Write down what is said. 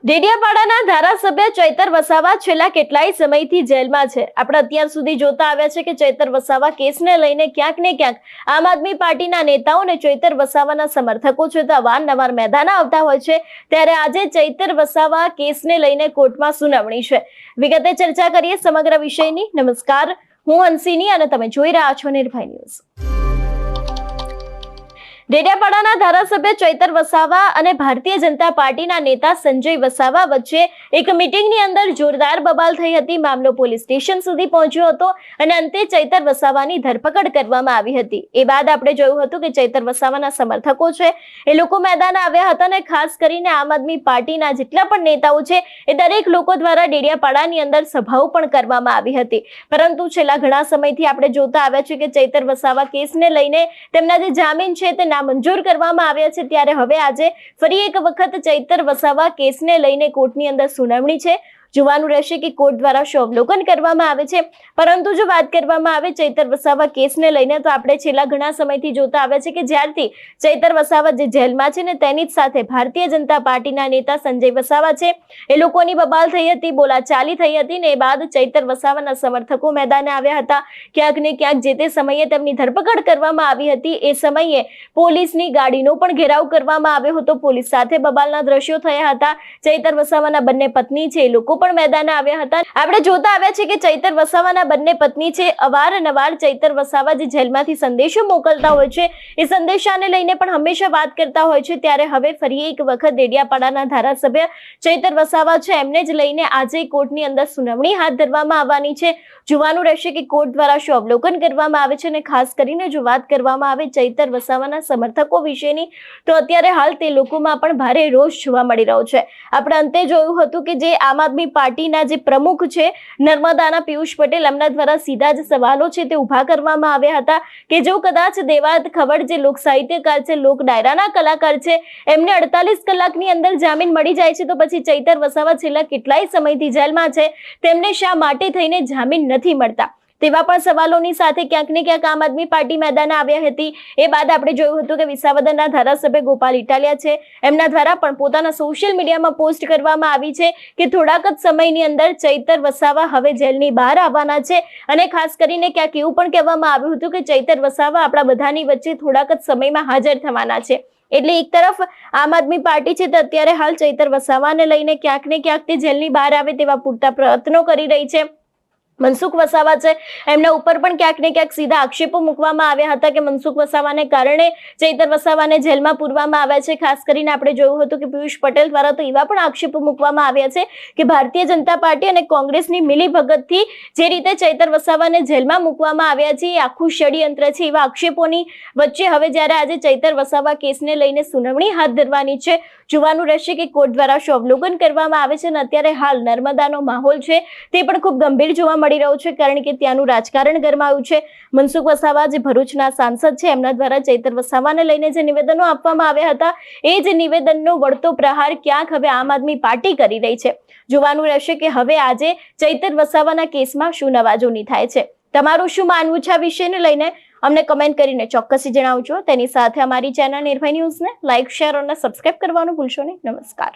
ડેડિયાપાડાના ધારાસભ્ય ચૈતર વસાવા છેલ્લા કેટલાય સમયથી જેલમાં છે। આપણે અત્યાર સુધી જોતા આવ્યા છે કે ચૈતર વસાવા કેસને લઈને ક્યાંક ને ક્યાંક આમ આદમી પાર્ટીના નેતાઓ અને ચૈતર વસાવાના સમર્થકો છે તો અવારનવાર મેદાન આવતા હોય છે। ત્યારે આજે ચૈતર વસાવા કેસને લઈને કોર્ટમાં સુનાવણી છે। વિગતે ચર્ચા કરીએ સમગ્ર વિષયની। નમસ્કાર, હું હંસિની અને તમે જોઈ રહ્યા છો નિર્ભય ન્યૂઝ। ડેડિયાપાડાના ધારાસભ્ય ચૈતર વસાવા અને ભારતીય જનતા પાર્ટીના નેતા સંજય વસાવા વચ્ચે એક મીટિંગની અંદર જોરદાર બબાલ થઈ હતી। મામલો પોલીસ સ્ટેશન સુધી પહોંચ્યો હતો અને અંતે ચૈતર વસાવાની ધરપકડ કરવામાં આવી હતી। એ બાદ આપણે જોયું હતું કે ચૈતર વસાવાના સમર્થકો છે એ લોકો મેદાન આવ્યા હતા અને ખાસ કરીને આમ આદમી પાર્ટીના જેટલા પણ નેતાઓ છે એ દરેક લોકો દ્વારા ડેડિયાપાડાની અંદર સભાઓ પણ કરવામાં આવી હતી। પરંતુ છેલ્લા ઘણા સમયથી આપણે જોતા આવ્યા છે કે ચૈતર વસાવા કેસને લઈને તેમના જે જામીન છે તે મંજૂર કરવામાં આવ્યા છે। ત્યારે હવે આજે ફરી એક વખત ચૈતર વસાવા કેસને લઈને કોર્ટની અંદર સુનાવણી છે। જોવાનું રહેશે કે કોર્ટ દ્વારા શું અવલોકન કરવામાં આવે છે। પરંતુ જો વાત કરવામાં આવે ચૈતર વસાવા કેસને લઈને તો આપણે છેલ્લા ઘણા સમયથી જોતા આવ્યા છે કે જ્યારથી ચૈતર વસાવા જે જેલમાં છે ને તેની જ સાથે ભારતીય જનતા પાર્ટીના નેતા સંજય વસાવા છે એ લોકોની બબાલ થઈ હતી, બોલાચાલી થઈ હતી ને એ બાદ ચૈતર વસાવાના સમર્થકો મેદાને આવ્યા હતા। ક્યાંક ને ક્યાંક જે તે સમયે તેમની ધરપકડ કરવામાં આવી હતી એ સમયે પોલીસની ગાડીનો પણ ઘેરાવ કરવામાં આવ્યો હતો। પોલીસ સાથે બબાલના દ્રશ્યો થયા હતા। ચૈતર વસાવાના બંને પત્ની છે એ લોકો પણ મેદાને આવ્યા હતા। આપણે જોતા આવ્યા છે કે ચૈતર વસાવાના બંને પત્ની છે અવારનવાર ચૈતર વસાવા જે જેલમાંથી સંદેશો મોકલતા હોય છે એ સંદેશાને લઈને પણ હંમેશા વાત કરતા હોય છે। ત્યારે હવે ફરી એક વખત ડેડિયાપાડાના ધારાસભ્ય ચૈતર વસાવા છે એમને જ લઈને આજે કોર્ટની અંદર સુનાવણી હાથ ધરવામાં આવવાની છે। જોવાનું રહેશે કે કોર્ટ દ્વારા શું અવલોકન કરવામાં આવે છે અને ખાસ કરીને જો વાત કરવામાં આવે ચૈતર વસાવાના સમર્થકો વિશેની તો અત્યારે હાલ તે લોકોમાં પણ ભારે રોષ જોવા મળી રહ્યો છે। આપણે અંતે જોયું હતું કે જે આમ આદમી પાર્ટીના જે પ્રમુખ છે નર્મદાના પિયુષ પટેલ એમના દ્વારા સીધા જ સવાલો છે તે ઉભા કરવામાં આવ્યા હતા કે જો કદાચ દેવાત ખવડ જે લોક સાહિત્યકાર છે, લોક ડાયરાના કલાકાર છે એમને 48 કલાકની અંદર જામીન મળી જાય છે તો પછી ચૈતર વસાવા છેલ્લા કેટલાય સમયથી જેલમાં છે તેમને શા માટે થઈને જામીન નથી મળતા તેવા પણ સવાલોની સાથે ક્યાંક ને ક્યાંક આમ આદમી પાર્ટી મેદાને આવ્યા હતી। એ બાદ આપણે જોયું હતું કે વિસાવદરના ધારાસભ્ય ગોપાલ ઇટાલિયા છે એમના દ્વારા પણ પોતાના સોશિયલ મીડિયામાં પોસ્ટ કરવામાં આવી છે કે થોડાક જ સમયની અંદર ચૈતર વસાવા હવે જેલની બહાર આવવાના છે અને ખાસ કરીને ક્યાંક એવું પણ કહેવામાં આવ્યું હતું કે ચૈતર વસાવા આપણા બધાની વચ્ચે થોડાક જ સમયમાં હાજર થવાના છે। એટલે એક તરફ આમ આદમી પાર્ટી છે તે અત્યારે હાલ ચૈતર વસાવાને લઈને ક્યાંક ને ક્યાંક તે જેલની બહાર આવે તેવા પૂરતા પ્રયત્નો કરી રહી છે। મનસુખ વસાવા છે એમના ઉપર પણ ક્યાંક ને ક્યાંક સીધા આક્ષેપો મૂકવામાં આવ્યા હતા કે મનસુખ વસાવાને કારણે ચૈતર વસાવાને જેલમાં પૂરવામાં આવ્યા છે। ખાસ કરીને આપણે જોયું હતું કે પિયુષ પટેલ દ્વારા તો એવા પણ આક્ષેપો મૂકવામાં આવ્યા છે કે ભારતીય જનતા પાર્ટી અને કોંગ્રેસની મિલીભગતથી જે રીતે ચૈતર વસાવાને જેલમાં મૂકવામાં આવ્યા છે એ આખું ષડયંત્ર છે। એવા આક્ષેપોની વચ્ચે હવે જ્યારે આજે ચૈતર વસાવા કેસને લઈને સુનાવણી હાથ ધરવાની છે જોવાનું રહેશે કે કોર્ટ દ્વારા શું અવલોકન કરવામાં આવે છે। અને અત્યારે હાલ નર્મદાનો માહોલ છે તે પણ ખૂબ ગંભીર જોવા મળી રહ્યો છે કારણ કે ત્યાંનું રાજકારણ ગરમાયું છે। મનસુખ વસાવા જે ભરૂચના સાંસદ છે એમના દ્વારા ચૈતર વસાવાને લઈને જે નિવેદનો આપવામાં આવ્યા હતા એ જ નિવેદનનો વળતો પ્રહાર ક્યાંક હવે આમ આદમી પાર્ટી કરી રહી છે। જોવાનું રહેશે કે હવે આજે ચૈતર વસાવાના કેસમાં શું નવાજોની થાય છે। તમારું શું માનવું છે આ વિષયને લઈને અમને કમેન્ટ કરીને ચોક્કસથી જણાવજો। તેની સાથે અમારી ચેનલ નિર્ભય ન્યૂઝને લાઇક, શેર અને સબસ્ક્રાઇબ કરવાનું ભૂલશો નહીં। નમસ્કાર।